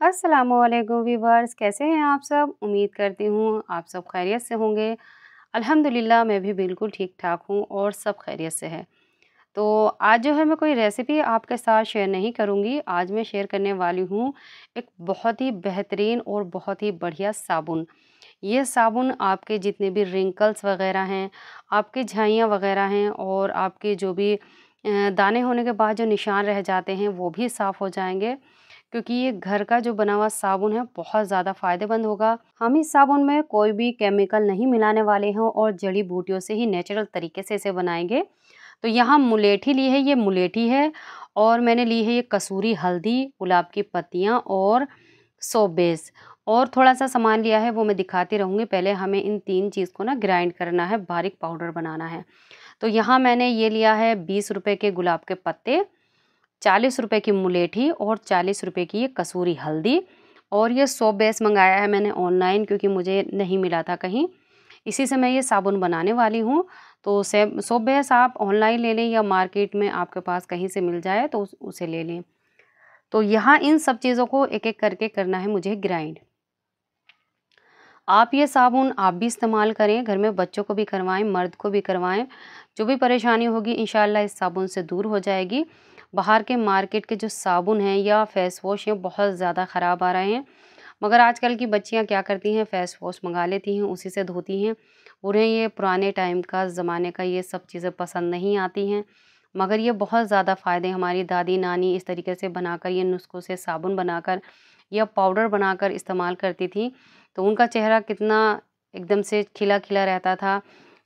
अस्सलामुअलैकुम वीवर्स, कैसे हैं आप सब? उम्मीद करती हूँ आप सब खैरियत से होंगे। अल्हम्दुलिल्लाह मैं भी बिल्कुल ठीक-ठाक हूँ और सब खैरियत से है। तो आज जो है मैं कोई रेसिपी आपके साथ शेयर नहीं करूँगी, आज मैं शेयर करने वाली हूँ एक बहुत ही बेहतरीन और बहुत ही बढ़िया साबुन। ये साबुन आपके जितने भी रिंकल्स वग़ैरह हैं, आपकी झाइयाँ वग़ैरह हैं और आपके जो भी दाने होने के बाद जो निशान रह जाते हैं, वो भी साफ़ हो जाएँगे। क्योंकि ये घर का जो बना हुआ साबुन है बहुत ज़्यादा फ़ायदेमंद होगा। हम इस साबुन में कोई भी केमिकल नहीं मिलाने वाले हैं और जड़ी बूटियों से ही नेचुरल तरीके से इसे बनाएँगे। तो यहाँ मुलेठी ली है, ये मुलेठी है और मैंने ली है ये कसूरी हल्दी, गुलाब की पत्तियाँ और सोप बेस और थोड़ा-सा सामान लिया है वो मैं दिखाती रहूँगी। पहले हमें इन 3 चीज़ को ना ग्राइंड करना है, बारीक पाउडर बनाना है। तो यहाँ मैंने ये लिया है ₹20 के गुलाब के पत्ते, ₹40 की मुलेठी और ₹40 की ये कसूरी हल्दी और ये सोप बेस मँगाया है मैंने ऑनलाइन क्योंकि मुझे नहीं मिला था कहीं। इसी से मैं ये साबुन बनाने वाली हूँ। तो सेब सोप बेस आप ऑनलाइन ले लें या मार्केट में आपके पास कहीं से मिल जाए तो उसे ले लें। तो यहाँ इन सब चीज़ों को एक-एक करके करना है मुझे ग्राइंड। आप ये साबुन आप भी इस्तेमाल करें, घर में बच्चों को भी करवाएँ, मर्द को भी करवाएँ। जो भी परेशानी होगी इंशाल्लाह इस साबुन से दूर हो जाएगी। बाहर के मार्केट के जो साबुन हैं या फेस वॉश हैं बहुत ज़्यादा ख़राब आ रहे हैं। मगर आजकल की बच्चियाँ क्या करती हैं फेस वॉश मँगा लेती हैं, उसी से धोती हैं। उन्हें ये पुराने टाइम का ज़माने का ये सब चीज़ें पसंद नहीं आती हैं। मगर ये बहुत ज़्यादा फ़ायदे हमारी दादी-नानी इस तरीके से बनाकर ये नुस्ख़ों से साबुन बनाकर या पाउडर बनाकर इस्तेमाल करती थीं। तो उनका चेहरा कितना एकदम से खिला-खिला रहता था।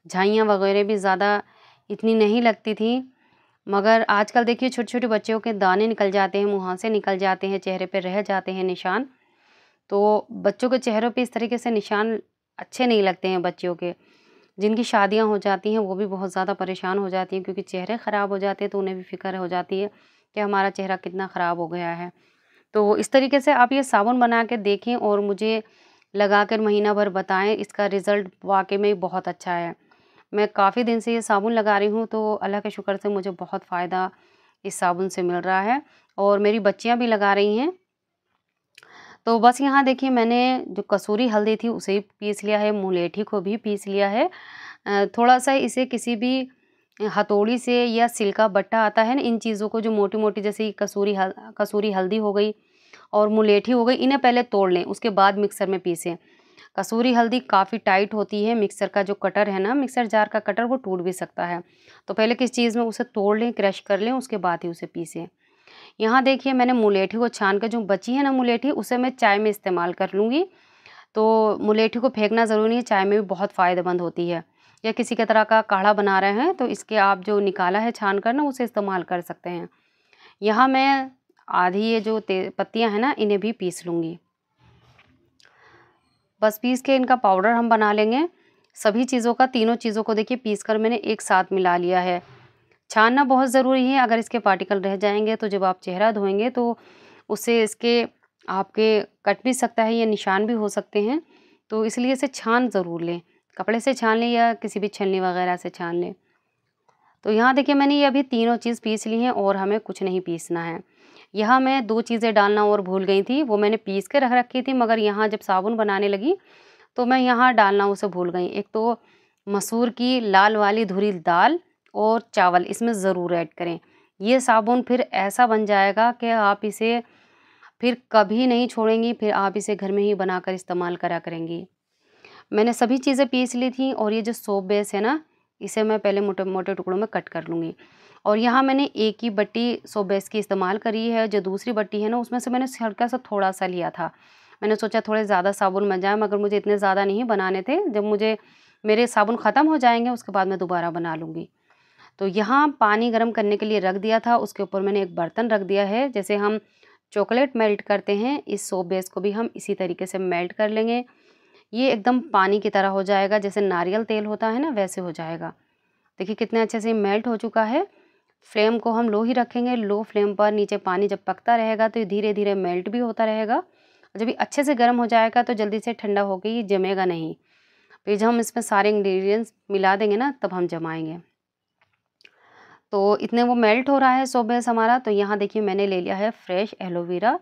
झाइयाँ वग़ैरह भी ज़्यादा इतनी नहीं लगती थी। मगर आजकल देखिए छोटे-छोटे बच्चों के दाने निकल जाते हैं, मुहांसे निकल जाते हैं, चेहरे पे रह जाते हैं निशान। तो बच्चों के चेहरों पे इस तरीके से निशान अच्छे नहीं लगते हैं बच्चियों के। जिनकी शादियाँ हो जाती हैं वो भी बहुत ज़्यादा परेशान हो जाती हैं क्योंकि चेहरे ख़राब हो जाते हैं तो उन्हें भी फ़िक्र हो जाती है कि हमारा चेहरा कितना ख़राब हो गया है। तो इस तरीके से आप ये साबुन बना के देखें और मुझे लगाकर महीना भर बताएँ, इसका रिज़ल्ट वाक़ई में बहुत अच्छा है। मैं काफ़ी दिन से ये साबुन लगा रही हूँ तो अल्लाह के शुक्र से मुझे बहुत फ़ायदा इस साबुन से मिल रहा है और मेरी बच्चियाँ भी लगा रही हैं। तो बस यहाँ देखिए मैंने जो कसूरी हल्दी थी उसे भी पीस लिया है, मुलेठी को भी पीस लिया है। थोड़ा-सा इसे किसी भी हथौड़ी से या सिल्का बट्टा आता है ना, इन चीज़ों को जो मोटी-मोटी जैसे कसूरी हल्दी हो गई और मुलेठी हो गई, इन्हें पहले तोड़ लें, उसके बाद मिक्सर में पीसें। कसूरी हल्दी काफ़ी टाइट होती है, मिक्सर का जो कटर है ना, मिक्सर जार का कटर वो टूट भी सकता है। तो पहले किसी चीज़ में उसे तोड़ लें, क्रश कर लें, उसके बाद ही उसे पीसें। यहाँ देखिए मैंने मुलेठी को छान कर जो बची है ना मुलेठी, उसे मैं चाय में इस्तेमाल कर लूँगी। तो मुलेठी को फेंकना ज़रूरी नहीं है, चाय में भी बहुत फ़ायदेमंद होती है। या किसी के तरह का काढ़ा बना रहे हैं तो इसके आप जो निकाला है छान कर ना उसे इस्तेमाल कर सकते हैं। यहाँ मैं आधी ये जो ते पत्तियाँ हैं ना इन्हें भी पीस लूँगी। बस पीस के इनका पाउडर हम बना लेंगे। सभी चीज़ों का तीनों चीज़ों को देखिए पीस कर मैंने एक साथ मिला लिया है। छानना बहुत ज़रूरी है, अगर इसके पार्टिकल रह जाएँगे तो जब आप चेहरा धोएँगे तो उससे इसके आपके कट भी सकता है या निशान भी हो सकते हैं। तो इसलिए इसे छान ज़रूर लें। कपड़े से छान लें या किसी भी छलनी वगैरह से छान लें। तो यहाँ देखिए मैंने ये अभी तीनों चीज़ पीस ली हैं और हमें कुछ नहीं पीसना है। यहाँ मैं 2 चीज़ें डालना और भूल गई थी, वो मैंने पीस के रख रखी थी मगर यहाँ जब साबुन बनाने लगी तो मैं यहाँ डालना उसे भूल गई। एक तो मसूर की लाल वाली धुरी दाल और चावल इसमें ज़रूर ऐड करें। ये साबुन फिर ऐसा बन जाएगा कि आप इसे फिर कभी नहीं छोड़ेंगी, फिर आप इसे घर में ही बनाकर इस्तेमाल करा करेंगी। मैंने सभी चीज़ें पीस ली थी और ये जो सोप बेस है ना, इसे मैं पहले मोटे-मोटे टुकड़ों में कट कर लूँगी। और यहाँ मैंने एक ही बट्टी सोप बेस की इस्तेमाल करी है, जो दूसरी बट्टी है ना उसमें से मैंने हल्का-सा थोड़ा-सा लिया था। मैंने सोचा थोड़े ज़्यादा साबुन बन जाए मगर मुझे इतने ज़्यादा नहीं बनाने थे, जब मुझे मेरे साबुन ख़त्म हो जाएँगे उसके बाद मैं दोबारा बना लूँगी। तो यहाँ पानी गर्म करने के लिए रख दिया था, उसके ऊपर मैंने एक बर्तन रख दिया है, जैसे हम चॉकलेट मेल्ट करते हैं, इस सोप बेस को भी हम इसी तरीके से मेल्ट कर लेंगे। ये एकदम पानी की तरह हो जाएगा, जैसे नारियल तेल होता है ना वैसे हो जाएगा। देखिए कितने अच्छे से मेल्ट हो चुका है। फ्लेम को हम लो ही रखेंगे, लो फ्लेम पर नीचे पानी जब पकता रहेगा तो ये धीरे-धीरे मेल्ट भी होता रहेगा। जब ये अच्छे से गर्म हो जाएगा तो जल्दी से ठंडा होके ये जमेगा नहीं। फिर जब हम इसमें सारे इंग्रीडिएंट्स मिला देंगे ना तब हम जमाएँगे। तो इतने वो मेल्ट हो रहा है सोप बेस हमारा, तो यहाँ देखिए मैंने ले लिया है फ्रेश एलोवेरा।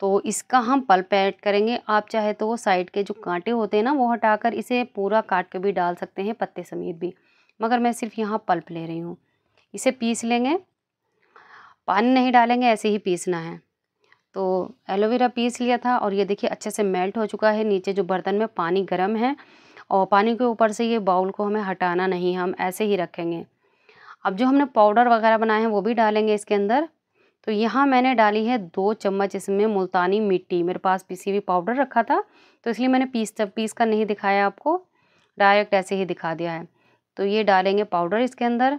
तो इसका हम पल्प ऐड करेंगे। आप चाहे तो वो साइड के जो कांटे होते हैं ना वो हटाकर इसे पूरा काट के भी डाल सकते हैं, पत्ते समेत भी, मगर मैं सिर्फ यहाँ पल्प ले रही हूँ। इसे पीस लेंगे, पानी नहीं डालेंगे, ऐसे ही पीसना है। तो एलोवेरा पीस लिया था और ये देखिए अच्छे से मेल्ट हो चुका है। नीचे जो बर्तन में पानी गर्म है और पानी के ऊपर से ये बाउल को हमें हटाना नहीं, हम ऐसे ही रखेंगे। अब जो हमने पाउडर वगैरह बनाए हैं वो भी डालेंगे इसके अंदर। तो यहाँ मैंने डाली है 2 चम्मच इसमें मुल्तानी मिट्टी। मेरे पास पिसी हुई पाउडर रखा था तो इसलिए मैंने पीस कर नहीं दिखाया आपको, डायरेक्ट ऐसे ही दिखा दिया है। तो ये डालेंगे पाउडर इसके अंदर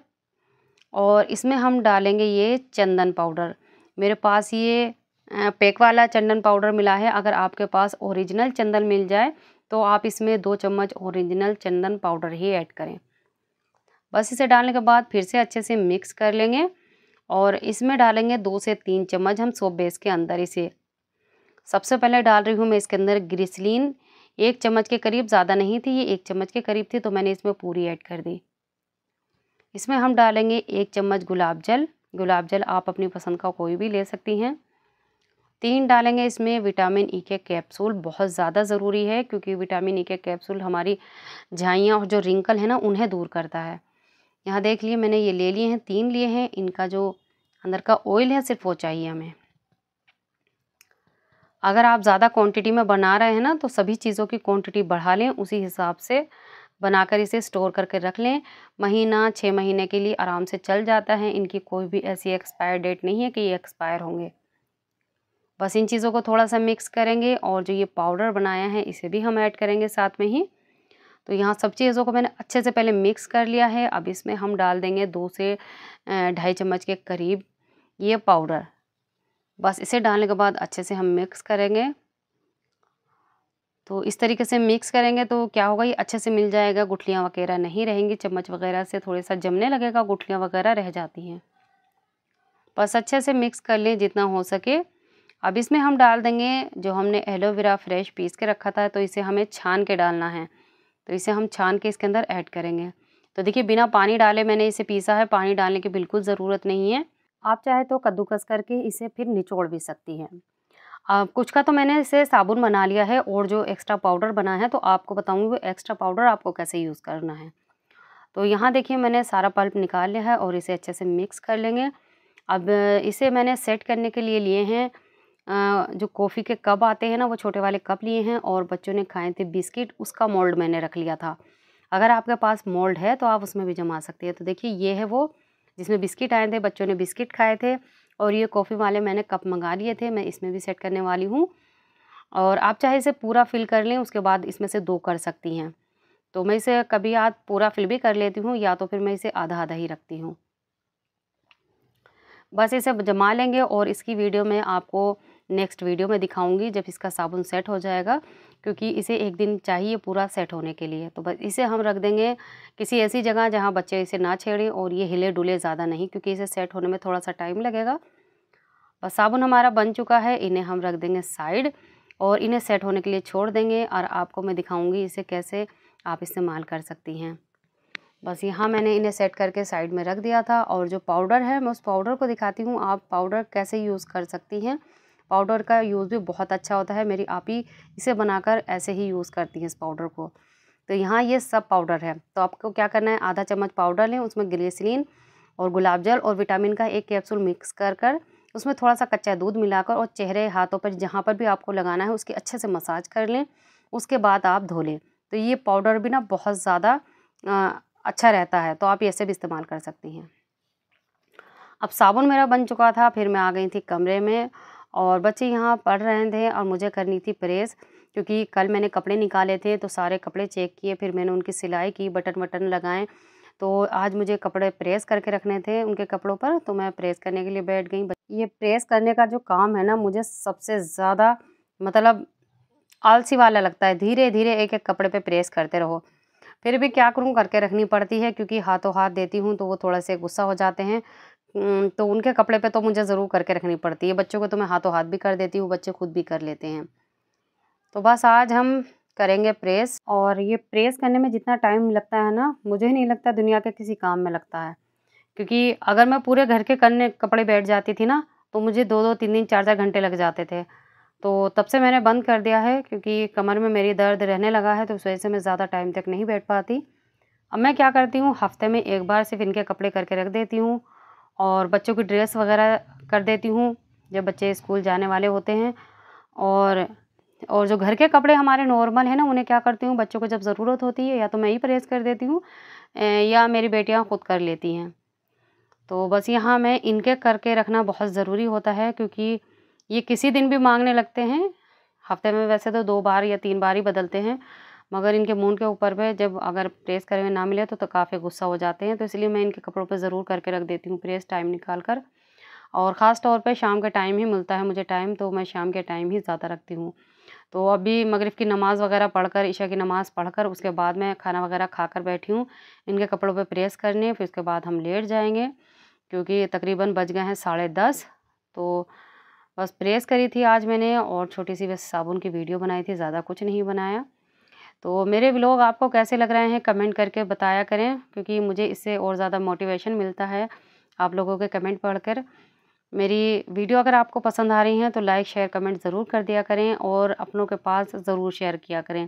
और इसमें हम डालेंगे ये चंदन पाउडर। मेरे पास ये पैक वाला चंदन पाउडर मिला है। अगर आपके पास ओरिजिनल चंदन मिल जाए तो आप इसमें 2 चम्मच ओरिजिनल चंदन पाउडर ही ऐड करें। बस इसे डालने के बाद फिर से अच्छे से मिक्स कर लेंगे और इसमें डालेंगे 2 से 3 चम्मच हम सोप बेस के अंदर इसे। सबसे पहले डाल रही हूँ मैं इसके अंदर ग्लिसरीन, 1 चम्मच के करीब, ज़्यादा नहीं थी, ये 1 चम्मच के करीब थी तो मैंने इसमें पूरी ऐड कर दी। इसमें हम डालेंगे 1 चम्मच गुलाब जल। गुलाब जल आप अपनी पसंद का कोई भी ले सकती हैं। 3 डालेंगे इसमें विटामिन ई के कैप्सूल, बहुत ज़्यादा ज़रूरी है क्योंकि विटामिन ई के कैप्सूल हमारी झाइयाँ और जो रिंकल है ना उन्हें दूर करता है। यहाँ देख लिए मैंने ये ले लिए हैं, 3 लिए हैं। इनका जो अंदर का ऑयल है सिर्फ वो चाहिए हमें। अगर आप ज़्यादा क्वांटिटी में बना रहे हैं ना तो सभी चीज़ों की क्वांटिटी बढ़ा लें, उसी हिसाब से बनाकर इसे स्टोर करके रख लें। महीना 6 महीने के लिए आराम से चल जाता है। इनकी कोई भी ऐसी एक्सपायर डेट नहीं है कि ये एक्सपायर होंगे। बस इन चीज़ों को थोड़ा सा मिक्स करेंगे और जो ये पाउडर बनाया है इसे भी हम ऐड करेंगे साथ में ही। तो यहाँ सब चीज़ों को मैंने अच्छे से पहले मिक्स कर लिया है। अब इसमें हम डाल देंगे 2 से 2.5 चम्मच के करीब ये पाउडर। बस इसे डालने के बाद अच्छे से हम मिक्स करेंगे। तो इस तरीके से मिक्स करेंगे तो क्या होगा, ये अच्छे से मिल जाएगा, गुठलियाँ वगैरह नहीं रहेंगी। चम्मच वगैरह से थोड़ा सा जमने लगेगा, गुठलियाँ वगैरह रह जाती हैं। बस अच्छे से मिक्स कर लें जितना हो सके। अब इसमें हम डाल देंगे जो हमने एलोवेरा फ्रेश पीस के रखा था, तो इसे हमें छान के डालना है। तो इसे हम छान के इसके अंदर ऐड करेंगे। तो देखिए बिना पानी डाले मैंने इसे पीसा है, पानी डालने की बिल्कुल ज़रूरत नहीं है। आप चाहे तो कद्दूकस करके इसे फिर निचोड़ भी सकती हैं। कुछ का तो मैंने इसे साबुन बना लिया है और जो एक्स्ट्रा पाउडर बना है तो आपको बताऊँगी वो एक्स्ट्रा पाउडर आपको कैसे यूज़ करना है। तो यहाँ देखिए मैंने सारा पल्प निकाल लिया है और इसे अच्छे से मिक्स कर लेंगे। अब इसे मैंने सेट करने के लिए लिए हैं जो कॉफ़ी के कप आते हैं ना वो छोटे वाले कप लिए हैं और बच्चों ने खाए थे बिस्किट, उसका मोल्ड मैंने रख लिया था। अगर आपके पास मोल्ड है तो आप उसमें भी जमा सकते हैं। तो देखिए ये है वो जिसमें बिस्किट आए थे, बच्चों ने बिस्किट खाए थे और ये कॉफ़ी वाले मैंने कप मंगा लिए थे, मैं इसमें भी सेट करने वाली हूँ। और आप चाहे इसे पूरा फिल कर लें, उसके बाद इसमें से 2 कर सकती हैं। तो मैं इसे कभी आज पूरा फिल भी कर लेती हूँ या तो फिर मैं इसे आधा-आधा ही रखती हूँ। बस इसे जमा लेंगे और इसकी वीडियो मैं आपको नेक्स्ट वीडियो में दिखाऊंगी जब इसका साबुन सेट हो जाएगा, क्योंकि इसे 1 दिन चाहिए पूरा सेट होने के लिए। तो बस इसे हम रख देंगे किसी ऐसी जगह जहाँ बच्चे इसे ना छेड़ें और ये हिले डुले ज़्यादा नहीं, क्योंकि इसे सेट होने में थोड़ा सा टाइम लगेगा। बस साबुन हमारा बन चुका है, इन्हें हम रख देंगे साइड और इन्हें सेट होने के लिए छोड़ देंगे और आपको मैं दिखाऊँगी इसे कैसे आप इस्तेमाल कर सकती हैं। बस यहाँ मैंने इन्हें सेट करके साइड में रख दिया था और जो पाउडर है मैं उस पाउडर को दिखाती हूँ, आप पाउडर कैसे यूज़ कर सकती हैं। पाउडर का यूज़ भी बहुत अच्छा होता है, मेरी आपी इसे बनाकर ऐसे ही यूज़ करती हैं इस पाउडर को। तो यहाँ ये सब पाउडर है, तो आपको क्या करना है, आधा चम्मच पाउडर लें, उसमें ग्लिसरीन और गुलाब जल और विटामिन का 1 कैप्सूल मिक्स कर उसमें थोड़ा सा कच्चा दूध मिलाकर और चेहरे हाथों पर जहाँ पर भी आपको लगाना है उसकी अच्छे से मसाज कर लें, उसके बाद आप धो लें। तो ये पाउडर भी ना बहुत ज़्यादा अच्छा रहता है, तो आप ऐसे भी इस्तेमाल कर सकती हैं। अब साबुन मेरा बन चुका था, फिर मैं आ गई थी कमरे में और बच्चे यहाँ पढ़ रहे थे और मुझे करनी थी प्रेस, क्योंकि कल मैंने कपड़े निकाले थे तो सारे कपड़े चेक किए, फिर मैंने उनकी सिलाई की, बटन वटन लगाए। तो आज मुझे कपड़े प्रेस करके रखने थे उनके कपड़ों पर, तो मैं प्रेस करने के लिए बैठ गई। ये प्रेस करने का जो काम है ना मुझे सबसे ज़्यादा मतलब आलसी वाला लगता है। धीरे धीरे एक एक कपड़े पे प्रेस करते रहो, फिर भी क्या करूँ करके रखनी पड़ती है, क्योंकि हाथों हाथ देती हूँ तो वो थोड़ा से गुस्सा हो जाते हैं। तो उनके कपड़े पे तो मुझे ज़रूर करके रखनी पड़ती है, बच्चों को तो मैं हाथों हाथ भी कर देती हूँ, बच्चे खुद भी कर लेते हैं। तो बस आज हम करेंगे प्रेस, और ये प्रेस करने में जितना टाइम लगता है ना मुझे नहीं लगता दुनिया के किसी काम में लगता है, क्योंकि अगर मैं पूरे घर के करने कपड़े बैठ जाती थी ना तो मुझे 2-2 3-3 4-4 घंटे लग जाते थे। तो तब से मैंने बंद कर दिया है क्योंकि कमर में मेरी दर्द रहने लगा है, तो उस वजह से मैं ज़्यादा टाइम तक नहीं बैठ पाती। अब मैं क्या करती हूँ, हफ़्ते में 1 बार सिर्फ़ इनके कपड़े करके रख देती हूँ और बच्चों की ड्रेस वग़ैरह कर देती हूँ, जब बच्चे स्कूल जाने वाले होते हैं। और जो घर के कपड़े हमारे नॉर्मल हैं ना, उन्हें क्या करती हूँ, बच्चों को जब ज़रूरत होती है या तो मैं ही प्रेस कर देती हूँ या मेरी बेटियाँ खुद कर लेती हैं। तो बस यहाँ मैं इनके करके रखना बहुत ज़रूरी होता है क्योंकि ये किसी दिन भी माँगने लगते हैं। हफ़्ते में वैसे तो 2 बार या 3 बार ही बदलते हैं, मगर इनके मूड के ऊपर पे जब अगर प्रेस करे हुए ना मिले तो काफ़ी गुस्सा हो जाते हैं। तो इसलिए मैं इनके कपड़ों पे ज़रूर करके रख देती हूँ प्रेस टाइम निकाल कर। और ख़ास तौर पे शाम के टाइम ही मिलता है मुझे टाइम, तो मैं शाम के टाइम ही ज़्यादा रखती हूँ। तो अभी मगरिब की नमाज़ वग़ैरह पढ़कर, इशा की नमाज़ पढ़कर उसके बाद मैं खाना वग़ैरह खाकर बैठी हूँ, इनके कपड़ों पे प्रेस करने, फिर उसके बाद हम लेट जाएँगे क्योंकि तकरीबन बज गए हैं 10:30। तो बस प्रेस करी थी आज मैंने और छोटी-सी बस साबुन की वीडियो बनाई थी, ज़्यादा कुछ नहीं बनाया। तो मेरे व्लॉग आपको कैसे लग रहे हैं कमेंट करके बताया करें क्योंकि मुझे इससे और ज़्यादा मोटिवेशन मिलता है आप लोगों के कमेंट पढ़कर। मेरी वीडियो अगर आपको पसंद आ रही हैं तो लाइक, शेयर, कमेंट ज़रूर कर दिया करें और अपनों के पास ज़रूर शेयर किया करें।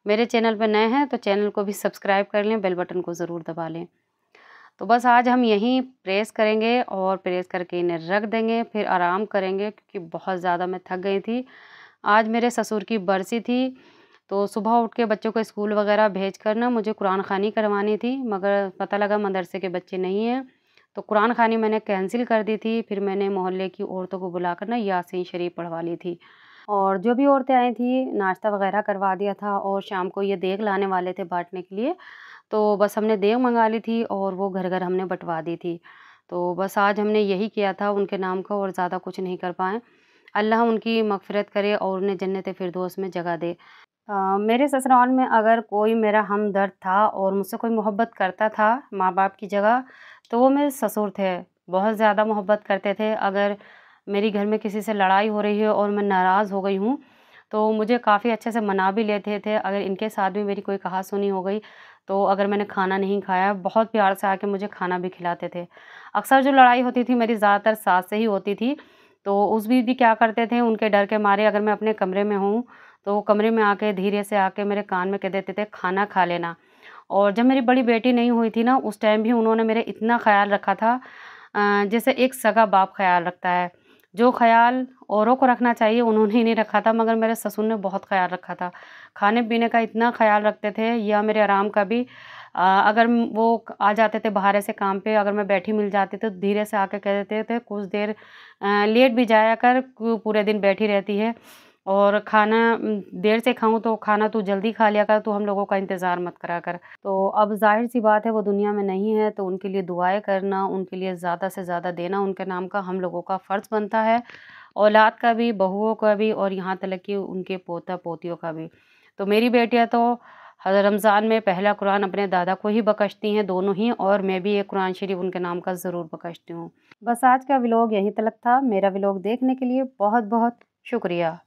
मेरे चैनल पर नए हैं तो चैनल को भी सब्सक्राइब कर लें, बेल बटन को ज़रूर दबा लें। तो बस आज हम यहीं प्रेस करेंगे और प्रेस करके इन्हें रख देंगे, फिर आराम करेंगे क्योंकि बहुत ज़्यादा मैं थक गई थी। आज मेरे ससुर की बरसी थी, तो सुबह उठ के बच्चों को स्कूल वगैरह भेजकर ना मुझे कुरान ख़वानी करवानी थी, मगर पता लगा मदरसे के बच्चे नहीं हैं, तो कुरान ख़वानी मैंने कैंसिल कर दी थी। फिर मैंने मोहल्ले की औरतों को बुलाकर ना यासीन शरीफ पढ़वा ली थी और जो भी औरतें आई थी नाश्ता वगैरह करवा दिया था और शाम को ये देग लाने वाले थे बाँटने के लिए, तो बस हमने देग मँगा ली थी और वो घर-घर हमने बँटवा दी थी। तो बस आज हमने यही किया था उनके नाम का और ज़्यादा कुछ नहीं कर पाए। अल्लाह उनकी मग़फ़िरत करे और उन्हें जन्नत-ए-फ़िरदौस में जगह दे। मेरे ससुराल में अगर कोई मेरा हमदर्द था और मुझसे कोई मोहब्बत करता था माँ-बाप की जगह, तो वो मेरे ससुर थे। बहुत ज़्यादा मोहब्बत करते थे। अगर मेरी घर में किसी से लड़ाई हो रही है और मैं नाराज़ हो गई हूँ, तो मुझे काफ़ी अच्छे से मना भी लेते थे। अगर इनके साथ भी मेरी कोई कहा-सुनी हो गई, तो अगर मैंने खाना नहीं खाया, बहुत प्यार से आके मुझे खाना भी खिलाते थे। अक्सर जो लड़ाई होती थी मेरी ज़्यादातर सास से ही होती थी, तो उस बीच भी क्या करते थे उनके डर के मारे अगर मैं अपने कमरे में हूँ, तो कमरे में आके धीरे से आके मेरे कान में कह देते थे, "खाना खा लेना।" और जब मेरी बड़ी बेटी नहीं हुई थी ना, उस टाइम भी उन्होंने मेरे इतना ख़्याल रखा था जैसे एक सगा बाप ख़्याल रखता है। जो ख़्याल औरों को रखना चाहिए उन्होंने ही नहीं रखा था, मगर मेरे ससुर ने बहुत ख़्याल रखा था। खाने-पीने का इतना ख़्याल रखते थे या मेरे आराम का भी। अगर वो आ जाते थे बाहर से काम पे, अगर मैं बैठी मिल जाती तो धीरे से आके कह देते थे, "कुछ देर लेट भी जाया कर, क्यों पूरे दिन बैठी रहती है और खाना देर से खाऊँ तो खाना तू जल्दी खा लिया कर, तू हम लोगों का इंतज़ार मत करा कर।" तो अब ज़ाहिर-सी बात है वो दुनिया में नहीं है, तो उनके लिए दुआएँ करना, उनके लिए ज़्यादा से ज़्यादा देना उनके नाम का हम लोगों का फ़र्ज़ बनता है, औलाद का भी, बहुओं का भी और यहाँ तक कि उनके पोता-पोतियों का भी। तो मेरी बेटियाँ तो हर रमज़ान में पहला कुरान अपने दादा को ही बख़्शती हैं दोनों ही और मैं भी एक कुरान शरीफ उनके नाम का ज़रूर बख़्शती हूँ। बस आज का व्लॉग यहीं तलक था। मेरा व्लॉग देखने के लिए बहुत-बहुत शुक्रिया।